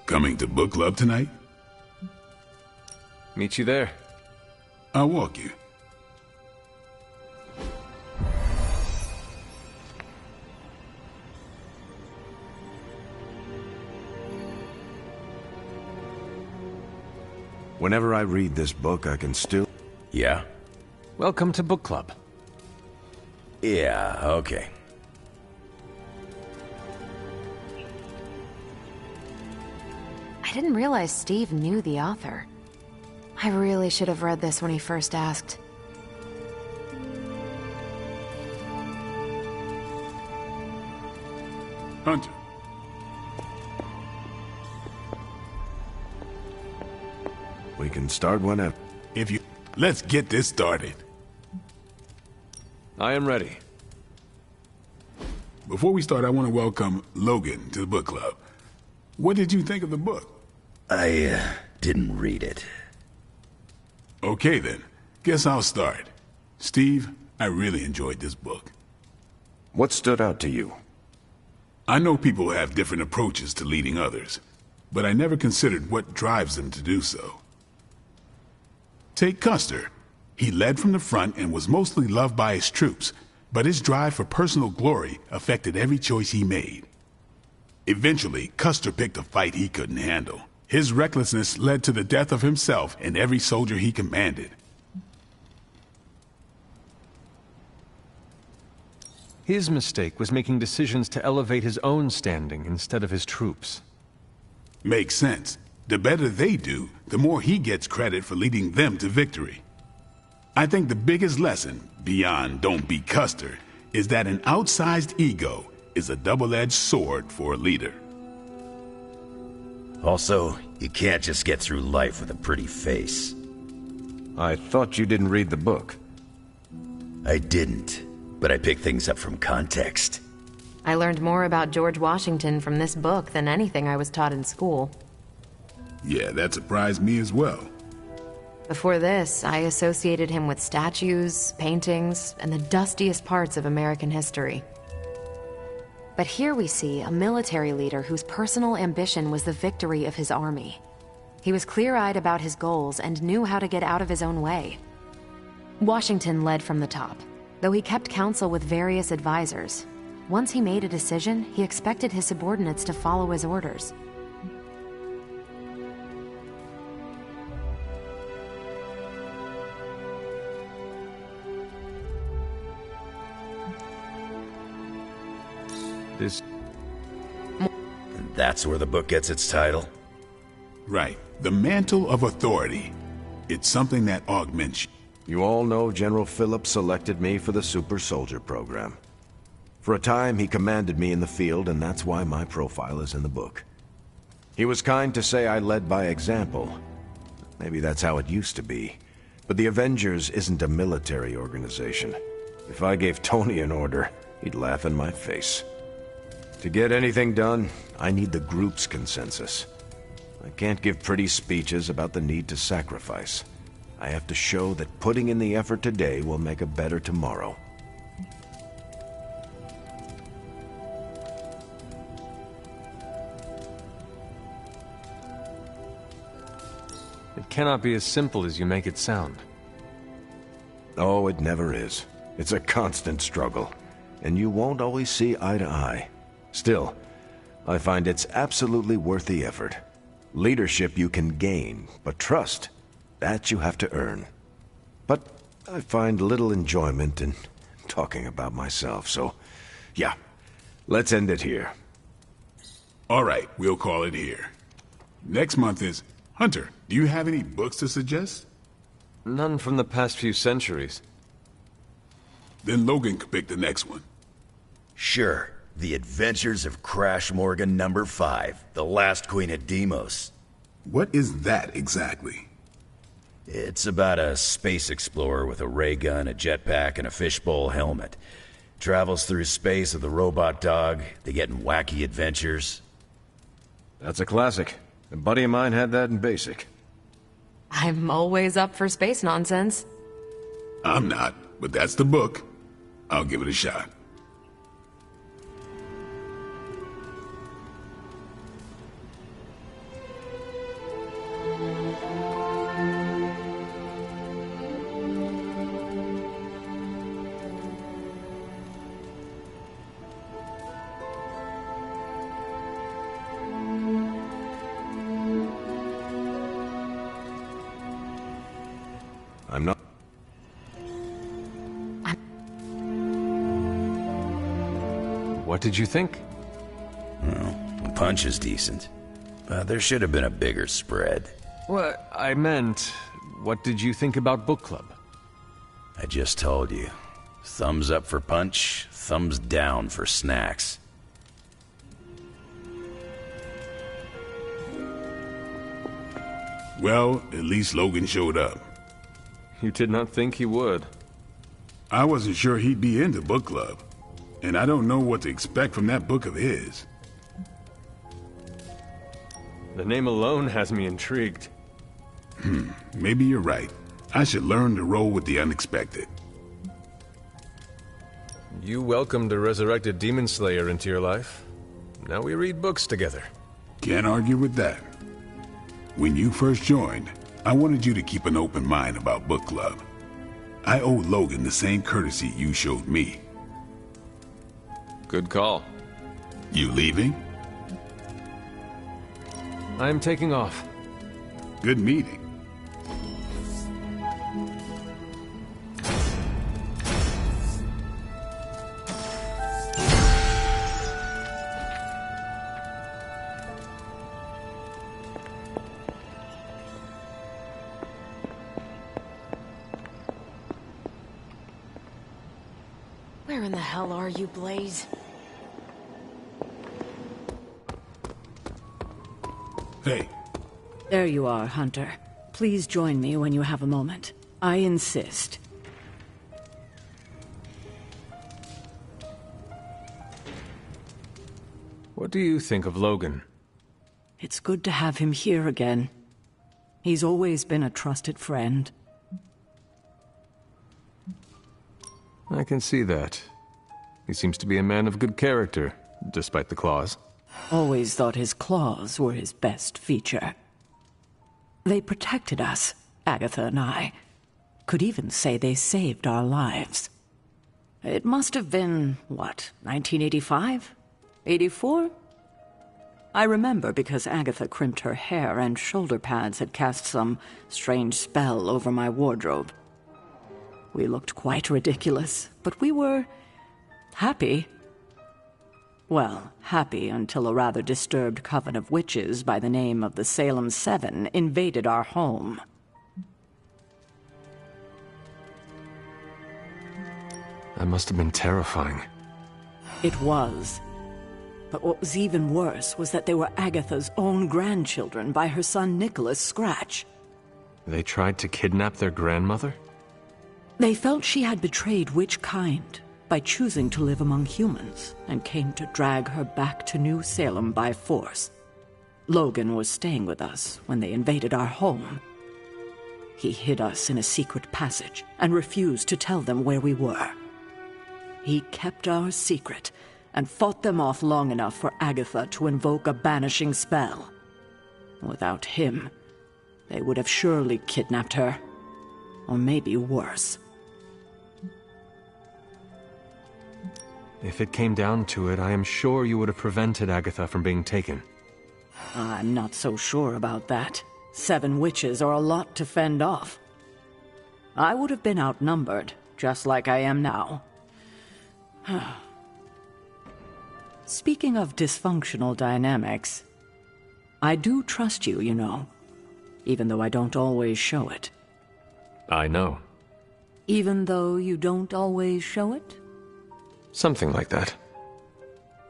Coming to book club tonight? Meet you there. I'll walk you. Whenever I read this book, I can still... Yeah? Welcome to book club. Yeah, okay. I didn't realize Steve knew the author. I really should have read this when he first asked. Hunter. We can start whenever. Let's get this started. I am ready. Before we start, I want to welcome Logan to the book club. What did you think of the book? I didn't read it. Okay then, guess I'll start. Steve, I really enjoyed this book. What stood out to you? I know people have different approaches to leading others, but I never considered what drives them to do so. Take Custer. He led from the front and was mostly loved by his troops, but his drive for personal glory affected every choice he made. Eventually, Custer picked a fight he couldn't handle. His recklessness led to the death of himself and every soldier he commanded. His mistake was making decisions to elevate his own standing instead of his troops. Makes sense. The better they do, the more he gets credit for leading them to victory. I think the biggest lesson, beyond don't be Custer, is that an outsized ego is a double-edged sword for a leader. Also, you can't just get through life with a pretty face. I thought you didn't read the book. I didn't, but I picked things up from context. I learned more about George Washington from this book than anything I was taught in school. Yeah, that surprised me as well. Before this, I associated him with statues, paintings, and the dustiest parts of American history. But here we see a military leader whose personal ambition was the victory of his army. He was clear-eyed about his goals and knew how to get out of his own way. Washington led from the top, though he kept counsel with various advisors. Once he made a decision, he expected his subordinates to follow his orders. And that's where the book gets its title? Right. The mantle of authority. It's something that augments you. You all know General Phillips selected me for the Super Soldier program. For a time, he commanded me in the field, and that's why my profile is in the book. He was kind to say I led by example. Maybe that's how it used to be. But the Avengers isn't a military organization. If I gave Tony an order, he'd laugh in my face. To get anything done, I need the group's consensus. I can't give pretty speeches about the need to sacrifice. I have to show that putting in the effort today will make a better tomorrow. It cannot be as simple as you make it sound. Oh, it never is. It's a constant struggle, and you won't always see eye to eye. Still, I find it's absolutely worth the effort. Leadership you can gain, but trust, that you have to earn. But I find little enjoyment in talking about myself, so yeah, let's end it here. All right, we'll call it here. Next month is... Hunter, do you have any books to suggest? None from the past few centuries. Then Logan could pick the next one. Sure. The Adventures of Crash Morgan number 5, The Last Queen of Deimos. What is that exactly? It's about a space explorer with a ray gun, a jetpack, and a fishbowl helmet. Travels through space with a robot dog. They get in wacky adventures. That's a classic. A buddy of mine had that in basic. I'm always up for space nonsense. I'm not, but that's the book. I'll give it a shot. I'm not... What did you think? Well, the punch is decent. But there should have been a bigger spread. What I meant, what did you think about book club? I just told you. Thumbs up for punch, thumbs down for snacks. Well, at least Logan showed up. You did not think he would. I wasn't sure he'd be into book club, and I don't know what to expect from that book of his. The name alone has me intrigued. Maybe you're right. I should learn to roll with the unexpected. You welcomed a resurrected demon slayer into your life. Now we read books together. Can't argue with that. When you first joined, I wanted you to keep an open mind about book club. I owe Logan the same courtesy you showed me. Good call. You leaving? I'm taking off. Good meeting. Where in the hell are you, Blaze? Hey, There you are, Hunter. Please join me when you have a moment. I insist. What do you think of Logan? It's good to have him here again. He's always been a trusted friend. I can see that. He seems to be a man of good character, despite the claws. Always thought his claws were his best feature. They protected us, Agatha and I. Could even say they saved our lives. It must have been, what, 1985? 84? I remember because Agatha crimped her hair and shoulder pads had cast some strange spell over my wardrobe. We looked quite ridiculous, but we were happy. Well, happy until a rather disturbed coven of witches by the name of the Salem Seven invaded our home. That must have been terrifying. It was. But what was even worse was that they were Agatha's own grandchildren by her son Nicholas Scratch. They tried to kidnap their grandmother? They felt she had betrayed which kind by choosing to live among humans, and came to drag her back to New Salem by force. Logan was staying with us when they invaded our home. He hid us in a secret passage and refused to tell them where we were. He kept our secret and fought them off long enough for Agatha to invoke a banishing spell. Without him, they would have surely kidnapped her, or maybe worse. If it came down to it, I am sure you would have prevented Agatha from being taken. I'm not so sure about that. 7 witches are a lot to fend off. I would have been outnumbered, just like I am now. Speaking of dysfunctional dynamics, I do trust you, you know, even though I don't always show it. I know. Even though you don't always show it? Something like that.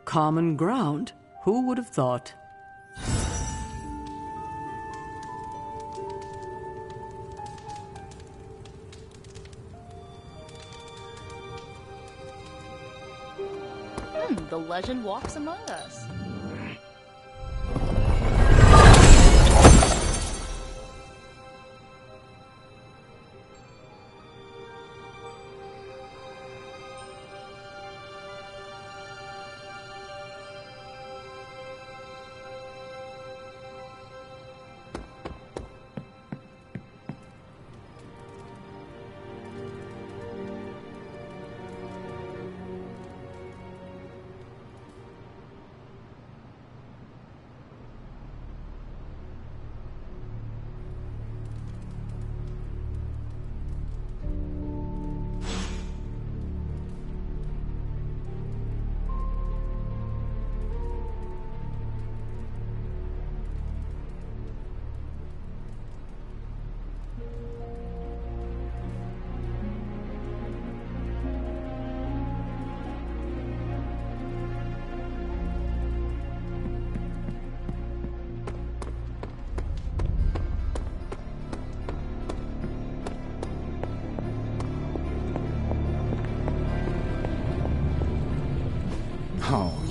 Common ground. Who would have thought? The legend walks among us.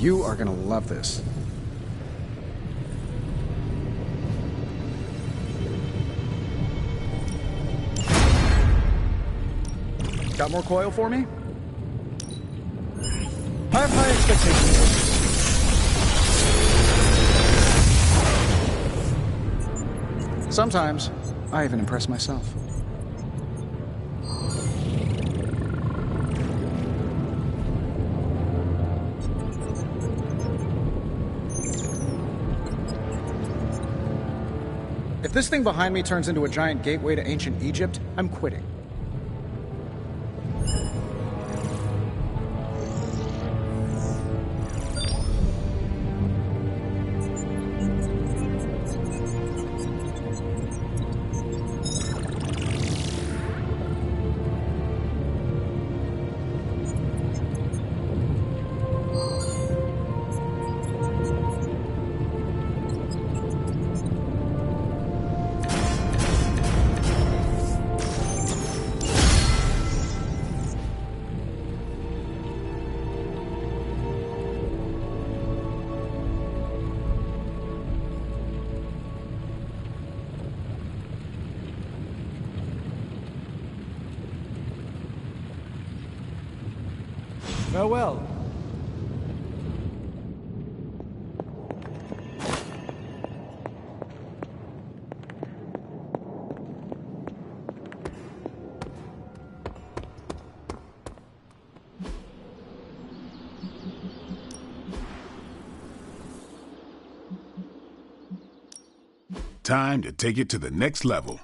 You are gonna love this. Got more coil for me? I have high expectations. Sometimes, I even impress myself. If this thing behind me turns into a giant gateway to ancient Egypt, I'm quitting. Farewell. Time to take it to the next level.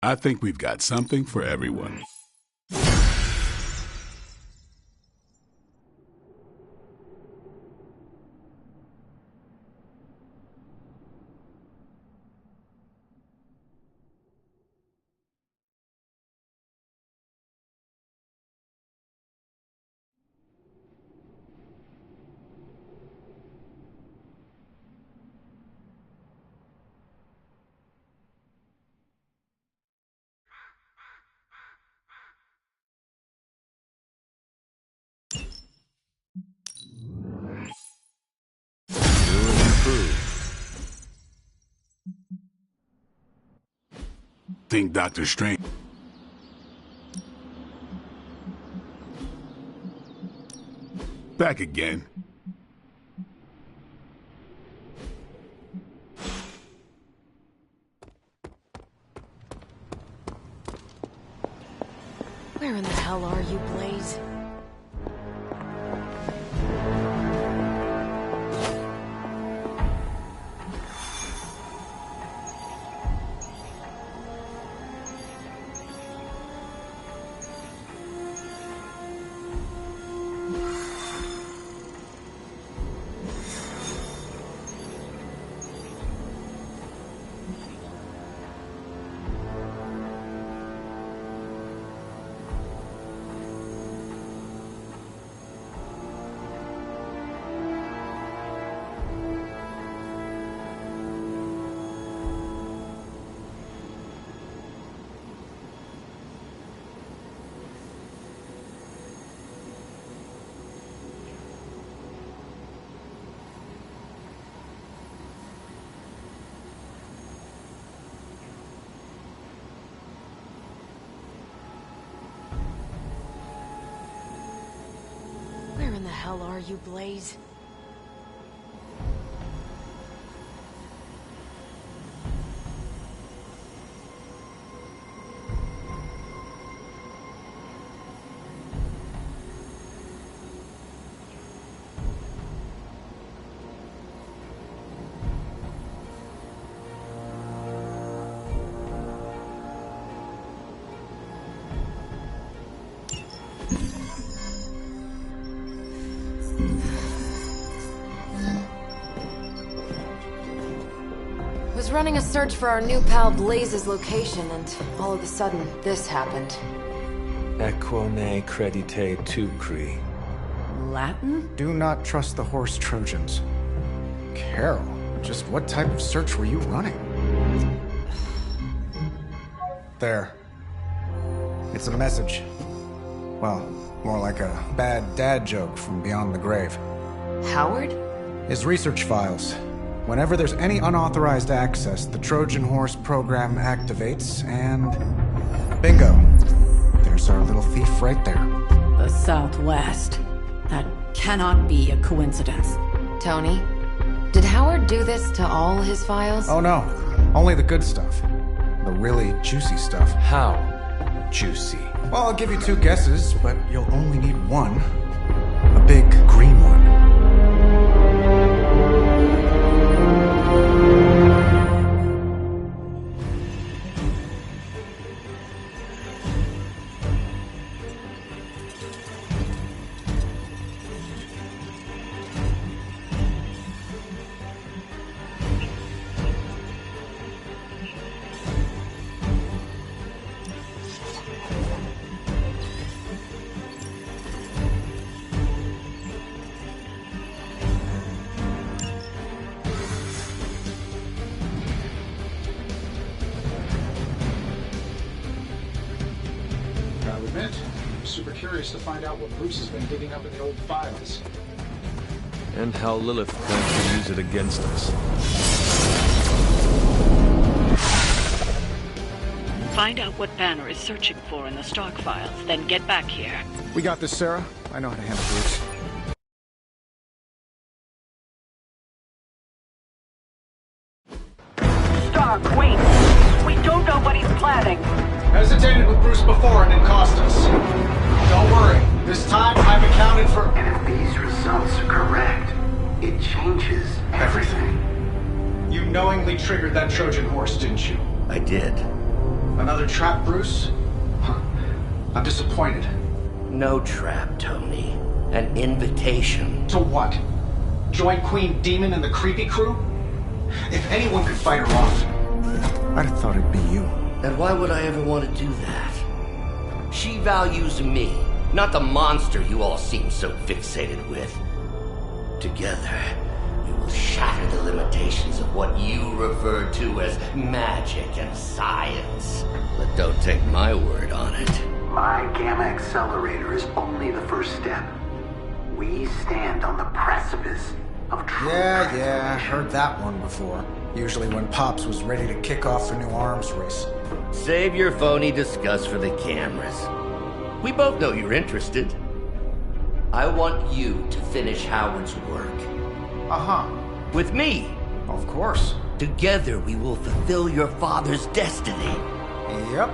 I think we've got something for everyone. Think Dr. Strange. Back again. Where in the hell are you, Blaze? Where in the hell are you, Blaze? Was running a search for our new pal Blaze's location, and all of a sudden, this happened. Equone credite tucri. Latin? Do not trust the horse Trojans. Carol, just what type of search were you running? There. It's a message. Well, More like a bad dad joke from beyond the grave. Howard? His research files. Whenever there's any unauthorized access, the Trojan Horse program activates, and bingo. There's our little thief right there. The Southwest. That cannot be a coincidence. Tony, did Howard do this to all his files? Oh no, only the good stuff. The really juicy stuff. How juicy? Well, I'll give you two guesses, but you'll only need one. A big green one. Super curious to find out what Bruce has been digging up in the old files. And how Lilith plans to use it against us. Find out what Banner is searching for in the stock files, then get back here. We got this, Sarah. I know how to handle Bruce. Star, wait! We don't know what he's planning! Hesitated with Bruce before and it cost us. Don't worry. This time I've accounted for... And if these results are correct, it changes everything. You knowingly triggered that Trojan horse, didn't you? I did. Another trap, Bruce? Huh. I'm disappointed. No trap, Tony. An invitation. To what? Join Queen Demon and the creepy crew? If anyone could fight her off... I'd have thought it'd be you. And why would I ever want to do that? She values me, not the monster you all seem so fixated with. Together, we will shatter the limitations of what you refer to as magic and science. But don't take my word on it. My gamma accelerator is only the first step. We stand on the precipice of truth. Yeah, heard that one before. Usually when Pops was ready to kick off a new arms race. Save your phony disgust for the cameras. We both know you're interested. I want you to finish Howard's work. Uh-huh. With me. Of course. Together we will fulfill your father's destiny. Yep.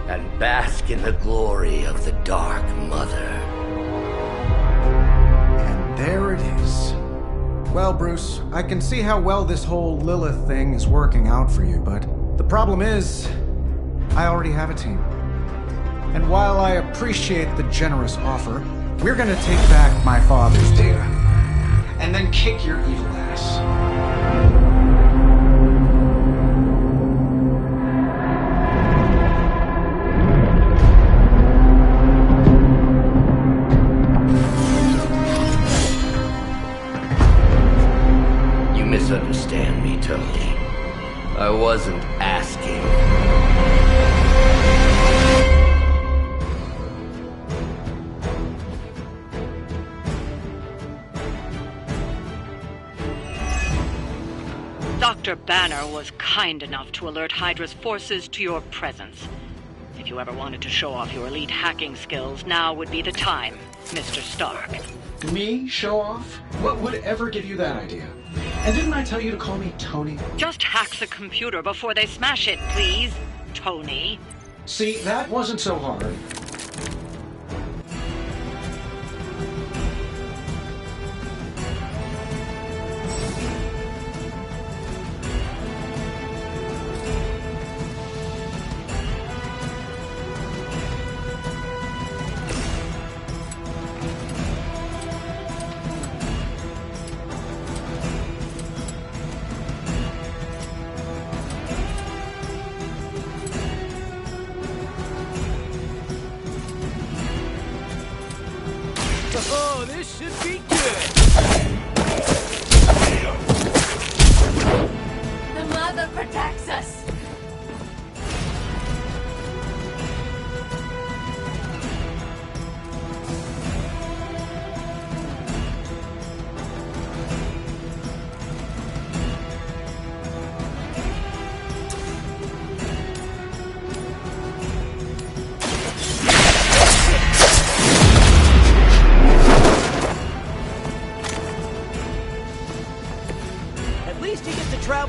And bask in the glory of the Dark Mother. And there it is. Well, Bruce, I can see how well this whole Lilith thing is working out for you, but the problem is, I already have a team. And while I appreciate the generous offer, we're gonna take back my father's data. And then kick your evil ass. You misunderstand me, Tony. I wasn't asking. Dr. Banner was kind enough to alert Hydra's forces to your presence. If you ever wanted to show off your elite hacking skills, now would be the time, Mr. Stark. Me? Show off? What would ever give you that idea? And didn't I tell you to call me Tony? Just hack the computer before they smash it, please, Tony. See, that wasn't so hard. Oh, this should be good. The mother protects us.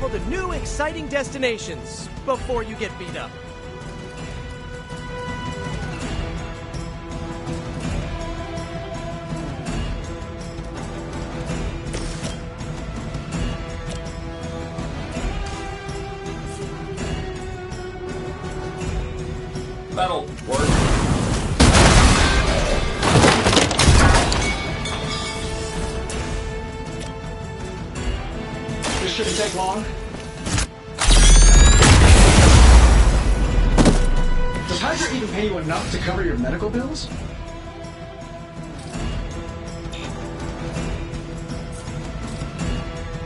travel to new, exciting destinations before you get beat up. That'll work. This shouldn't take long. Does Hydra even pay you enough to cover your medical bills?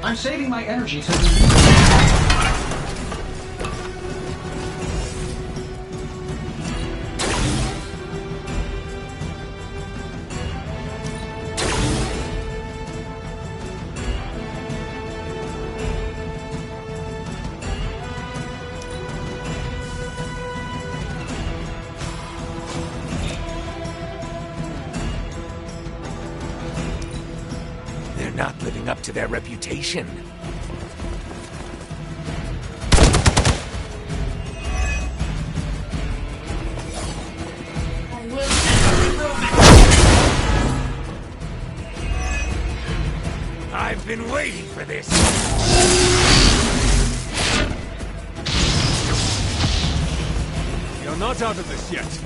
I'm saving my energy to Not living up to their reputation. I've been waiting for this. You're not out of this yet.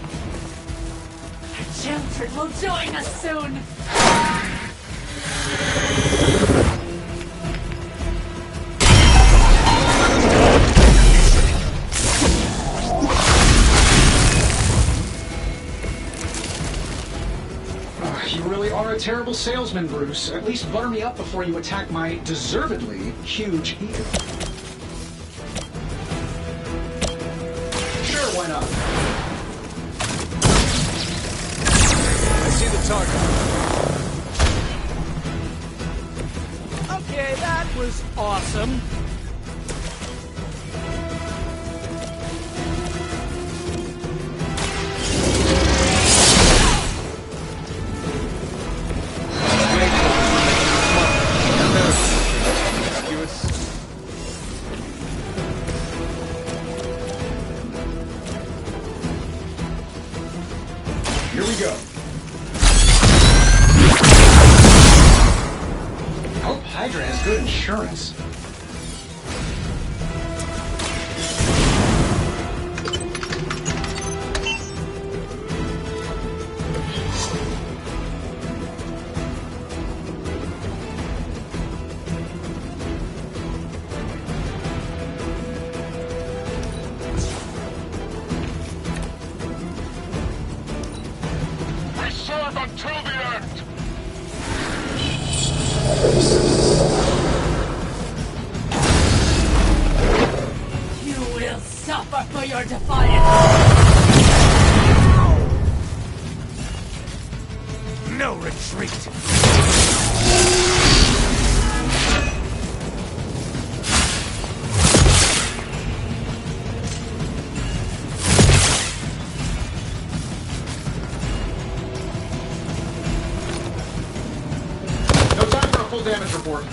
Children will join us soon. You really are a terrible salesman, Bruce. At least butter me up before you attack my deservedly huge ego. Sure, why not? I see the target. Okay, that was awesome. Here we go. Hope Hydra has good insurance. Suffer for your defiance! No retreat! No time for a full damage report.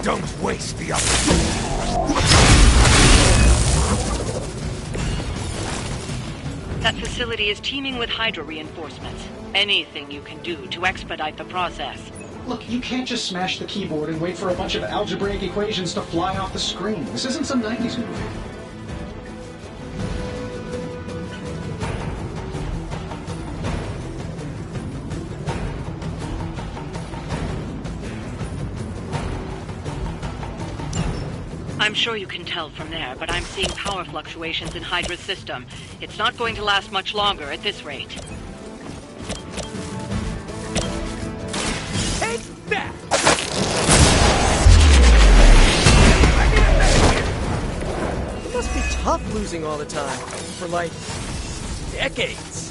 Don't waste the opportunity. That facility is teeming with Hydra reinforcements. Anything you can do to expedite the process. Look, you can't just smash the keyboard and wait for a bunch of algebraic equations to fly off the screen. This isn't some 90s movie. I'm sure you can tell from there, but I'm seeing power fluctuations in Hydra's system. It's not going to last much longer at this rate. Take that! It must be tough losing all the time. For like decades.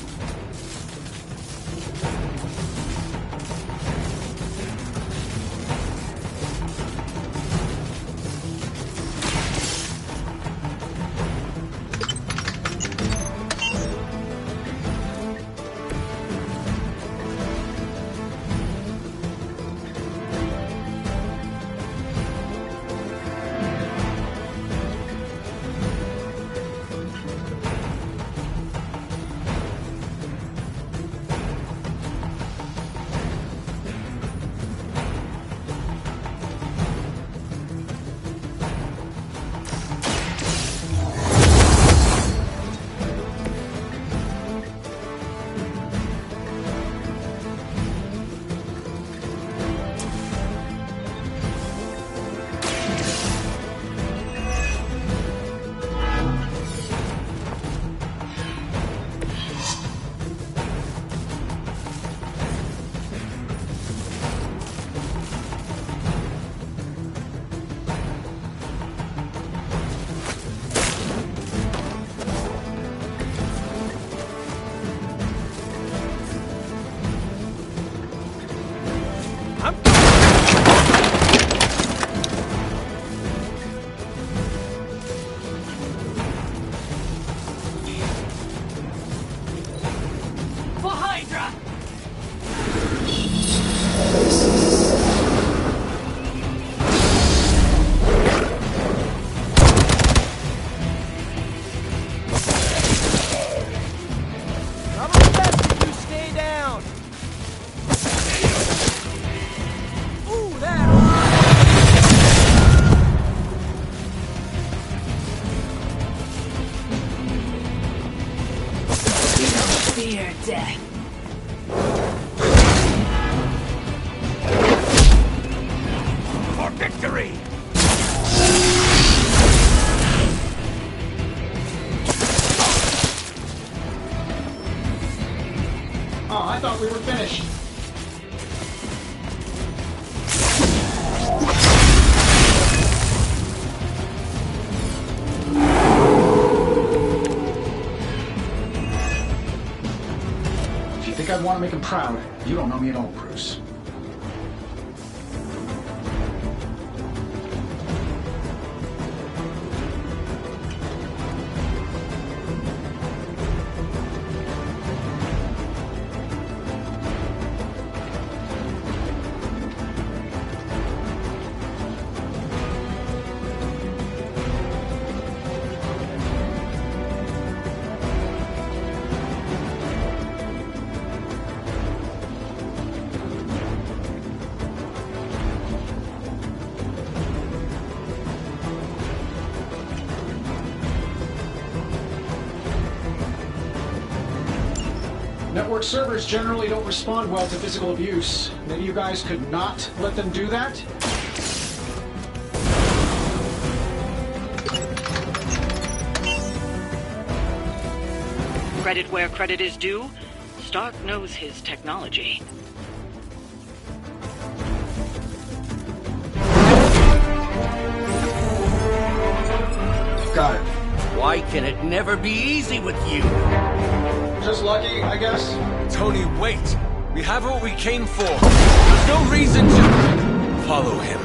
victory! Oh, I thought we were finished. If you think I'd want to make him proud, you don't know me at all, Bruce. Network servers generally don't respond well to physical abuse. Maybe you guys could not let them do that? Credit where credit is due. Stark knows his technology. Got it. Why can it never be easy with you? Just lucky, I guess. Tony, wait! We have what we came for. There's no reason to follow him.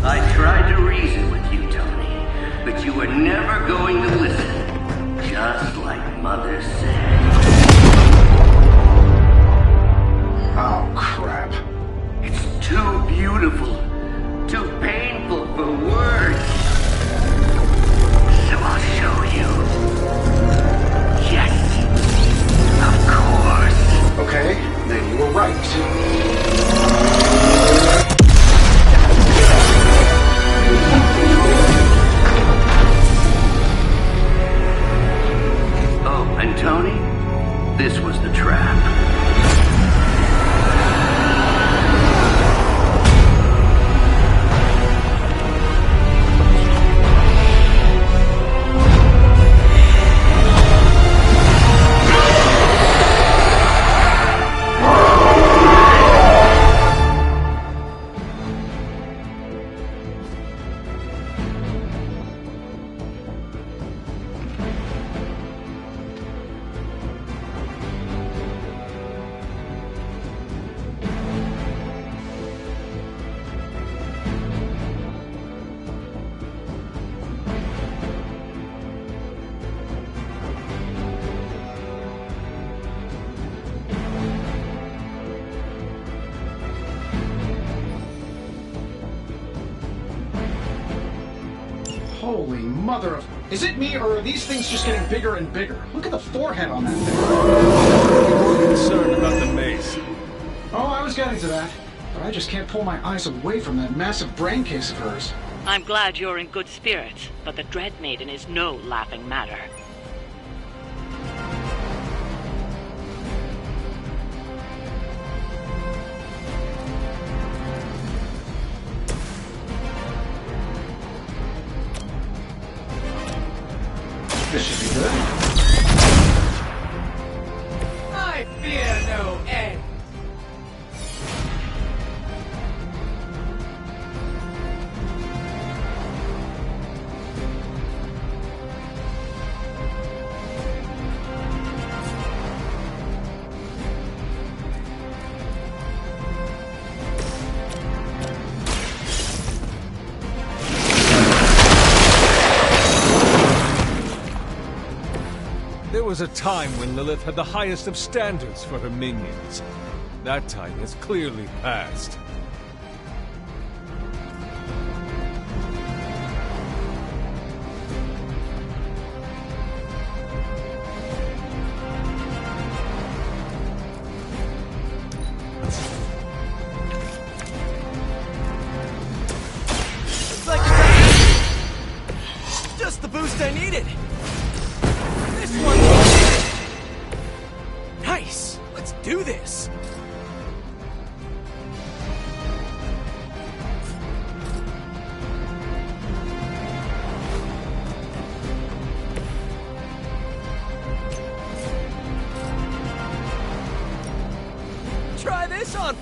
I tried to reason with you, Tony, but you were never going to listen. Just like Mother said. Oh, crap. It's too beautiful, too painful for words. So I'll show you. Yes, of course. Okay, then you were right. Oh, and Tony, this was the trap. Holy mother of... Is it me, or are these things just getting bigger and bigger? Look at the forehead on that thing. I'm concerned about the maze. Oh, I was getting to that. But I just can't pull my eyes away from that massive brain case of hers. I'm glad you're in good spirits, but the Dread Maiden is no laughing matter. This should be good. I fear no end. There was a time when Lilith had the highest of standards for her minions. That time has clearly passed. the boost I needed! This one! Nice! Let's do this! Try this on!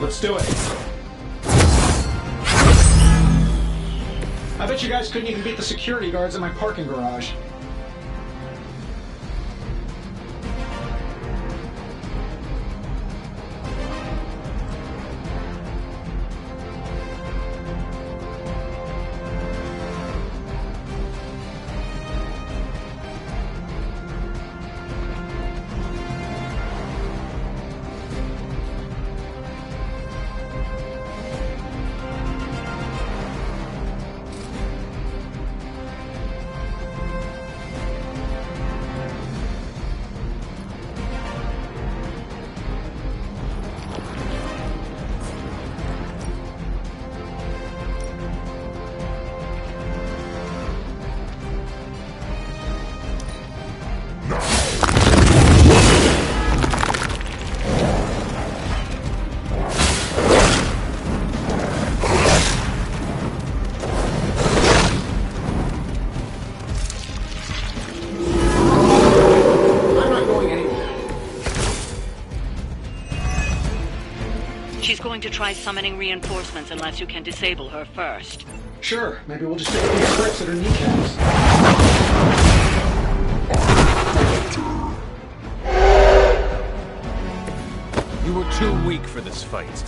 Let's do it. I bet you guys couldn't even beat the security guards in my parking garage. She's going to try summoning reinforcements unless you can disable her first. Sure, maybe we'll just take a few trips at her kneecaps. You were too weak for this fight.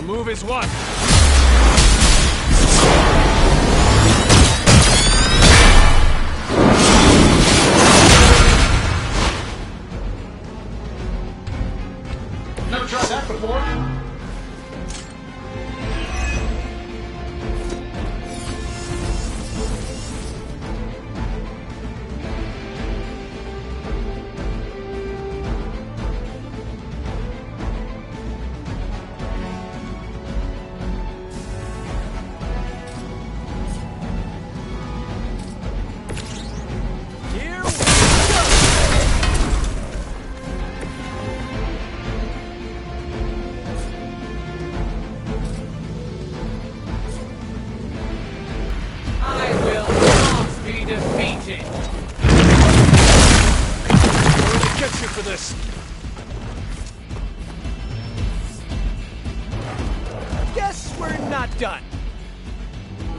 Move is one. Never tried that before. For this. Guess we're not done.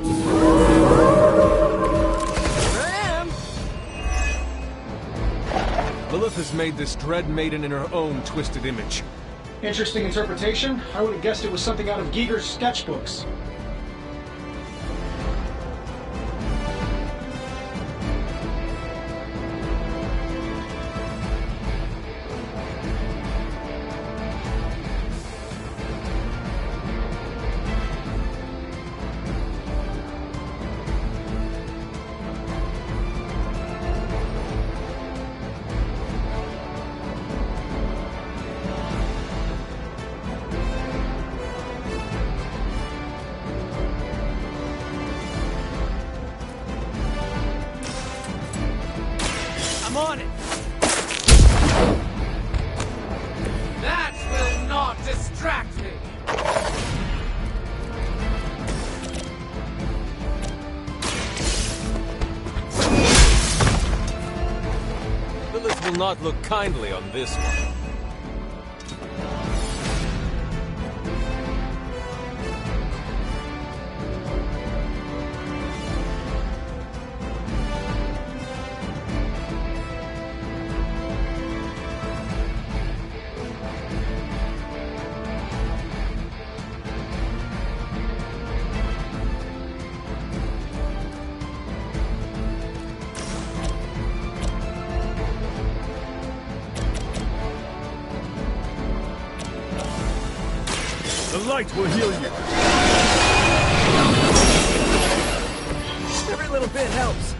Here I am. Lilith has made this dread maiden in her own twisted image. Interesting interpretation. I would have guessed it was something out of Giger's sketchbooks. I'm on it! That will not distract me! Lilith will not look kindly on this one. The light will heal you. Every little bit helps.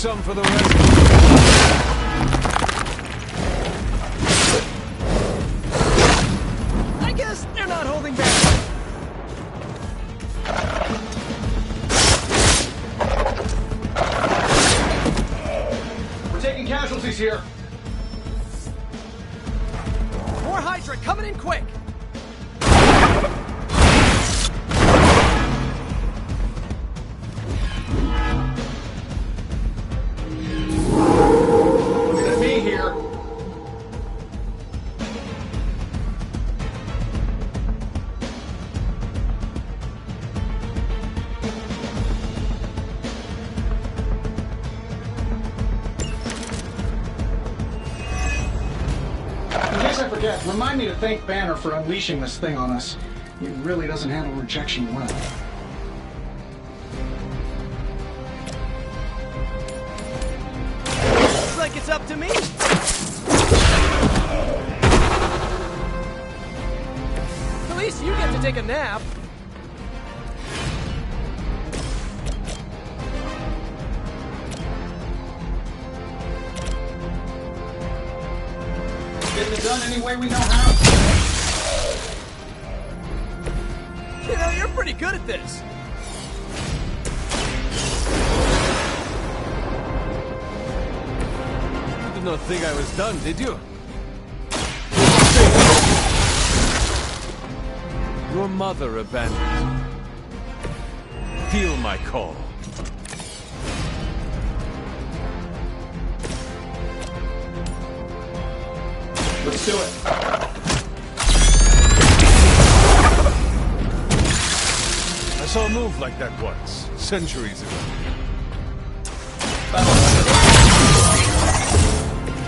some for the rest. I guess they're not holding back. We're taking casualties. Enemies here. More Hydra coming in quick! Enemy here. In case I forget, remind me to thank Banner for unleashing this thing on us. He really doesn't handle rejection well. Looks like it's up to me! At least you get to take a nap. Getting it done any way we know how. You know, you're pretty good at this. You did not think I was done, did you? Your mother abandoned you. Feel my call. Let's do it. I saw a move like that once, centuries ago.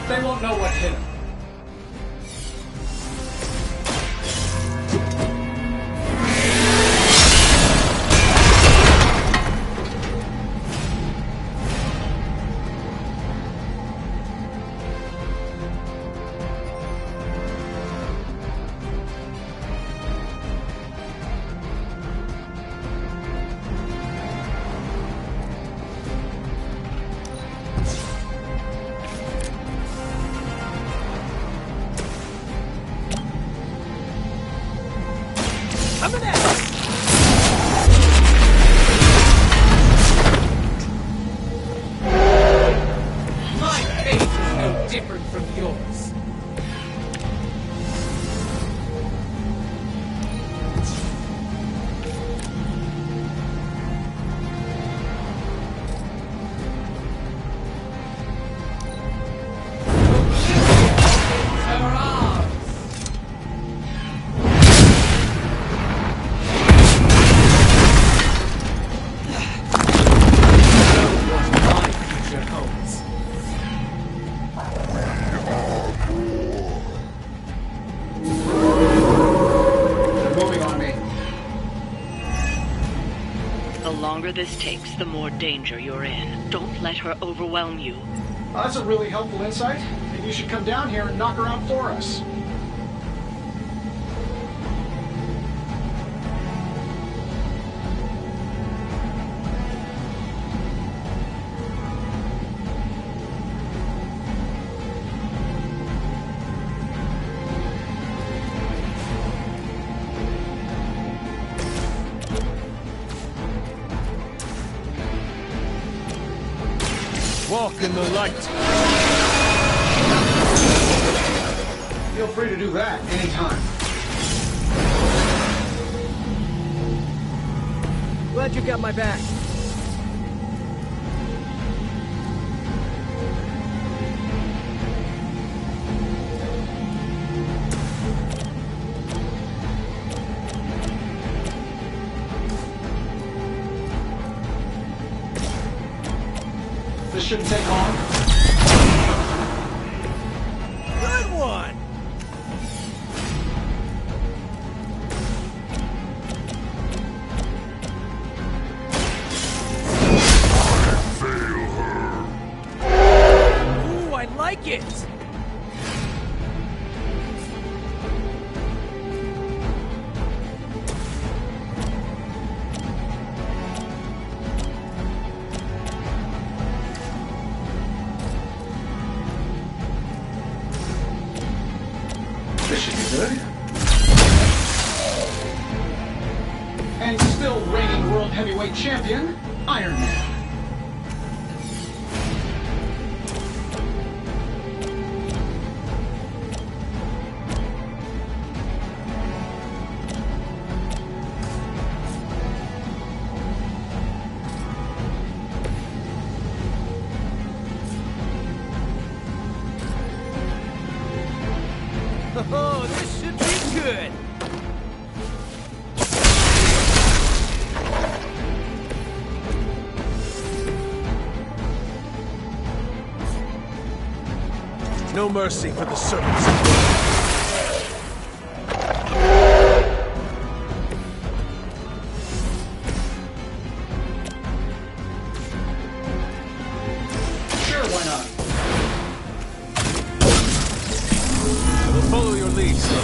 They won't know what hit him. This takes, the more danger you're in. Don't let her overwhelm you. Well, that's a really helpful insight. Maybe you should come down here and knock her out for us. Walk in the light. Feel free to do that anytime. Glad you got my back. This shouldn't take long. Good one! Ooh, I like it! This should be good. And still reigning World Heavyweight Champion, Iron Man. Oh, this should be good. No mercy for the servants. Sure, why not? I will follow your lead, sir.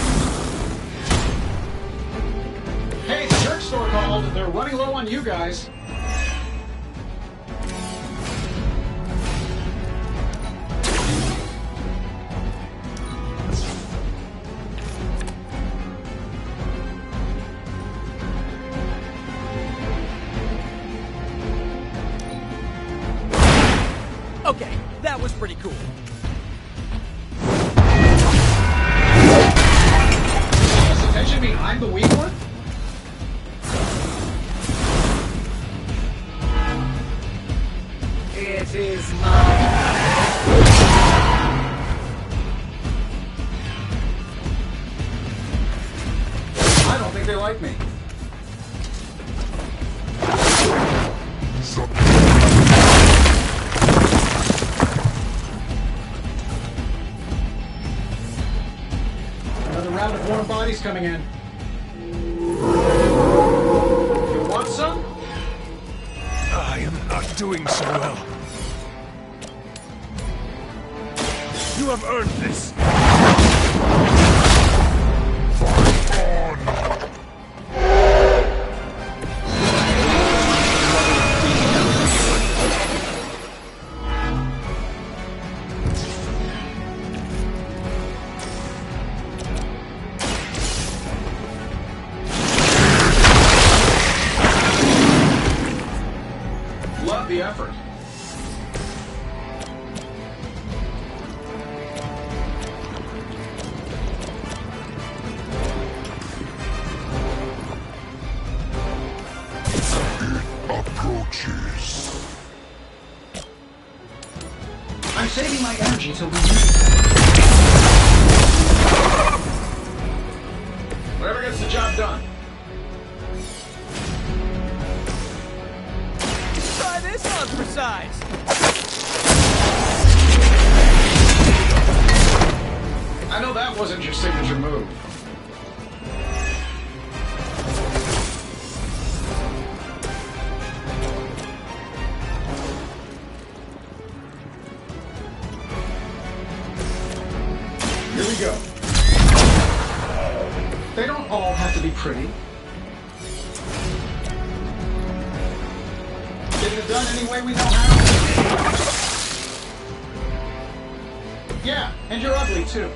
Hey, the jerk store called. They're running low on you guys. Okay, that was pretty cool. Does attention mean I'm the weak one? It is mine. I don't think they like me. Another round of warm bodies coming in. You want some? I am not doing so well. You have earned this. Love the effort. Approaches. I'm saving my energy till we use it. Whatever gets the job done. Try this on for size. I know that wasn't your signature move. Here we go. They don't all have to be pretty. Get it done any way we know how. Yeah, and you're ugly too.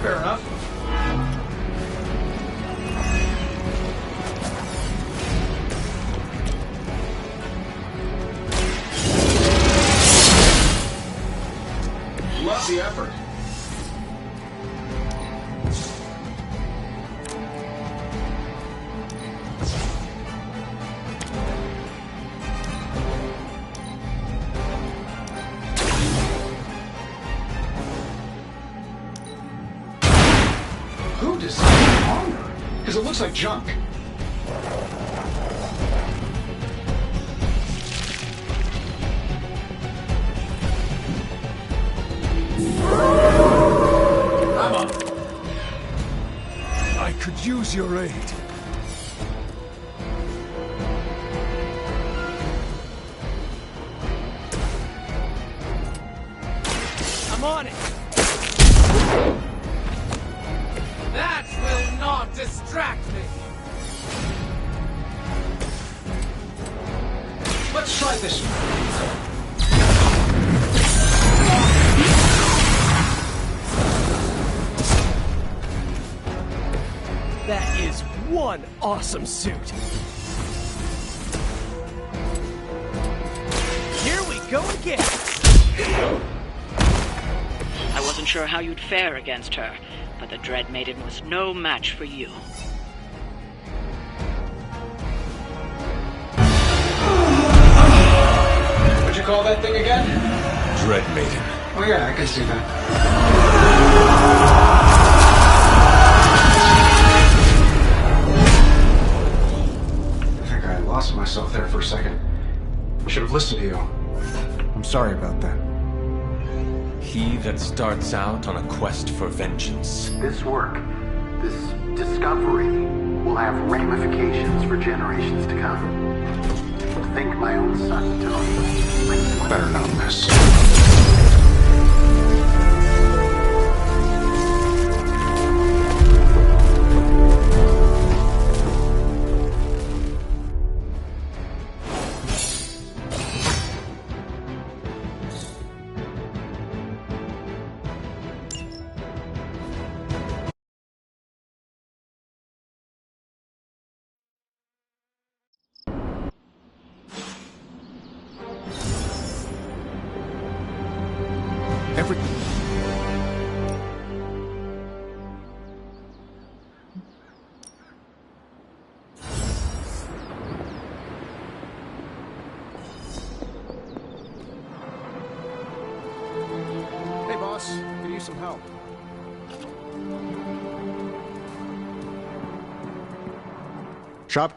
Fair enough. Love the effort. Who designed armor? Because it looks like junk. I'm up. I could use your aid. I'm on it. That will not distract me. Let's try this one. That is one awesome suit. Here we go again. I wasn't sure how you'd fare against her, but the Dread Maiden was no match for you. call that thing again? Dread Maiden. Oh yeah, I can see that. I think I lost myself there for a second. I should have listened to you. I'm sorry about that. He that starts out on a quest for vengeance. This work, this discovery, will have ramifications for generations to come. Think my own son, Tony. Better not miss. Hey, boss. Could use some help. Shop.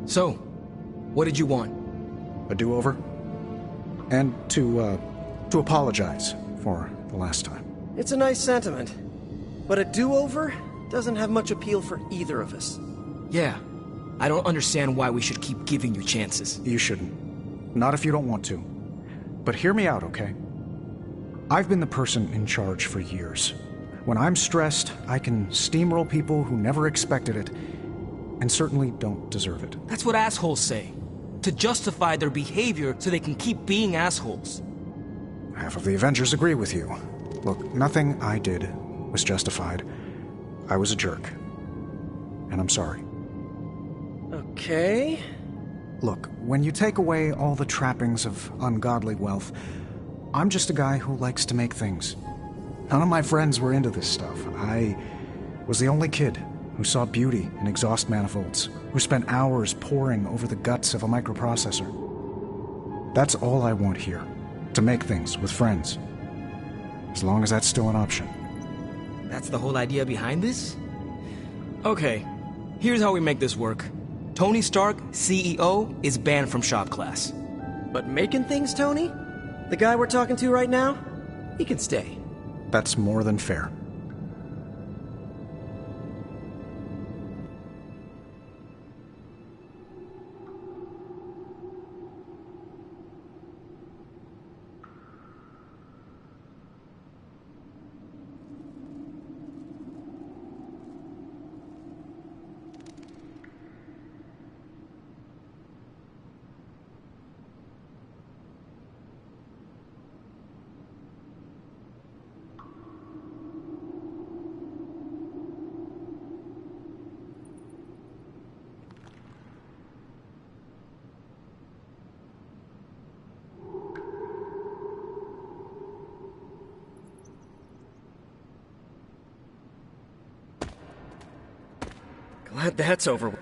So, what did you want? A do-over. And to apologize for the last time. It's a nice sentiment. But a do-over doesn't have much appeal for either of us. Yeah. I don't understand why we should keep giving you chances. You shouldn't. Not if you don't want to. But hear me out, okay? I've been the person in charge for years. When I'm stressed, I can steamroll people who never expected it, and certainly don't deserve it. That's what assholes say. To justify their behavior so they can keep being assholes. Half of the Avengers agree with you. Look, nothing I did was justified. I was a jerk. And I'm sorry. Okay. Look, when you take away all the trappings of ungodly wealth, I'm just a guy who likes to make things. None of my friends were into this stuff. I was the only kid who saw beauty in exhaust manifolds, who spent hours poring over the guts of a microprocessor. That's all I want here, to make things with friends. As long as that's still an option. That's the whole idea behind this? Okay, here's how we make this work. Tony Stark, CEO, is banned from shop class. But making things, Tony? The guy we're talking to right now? He can stay. That's more than fair. Glad that's over.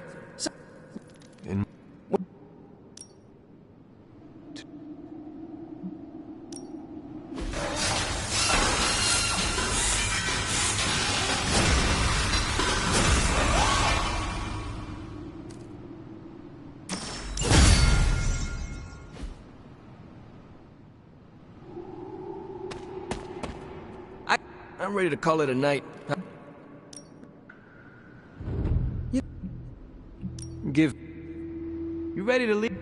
I'm ready to call it a night. Give. You ready to leave?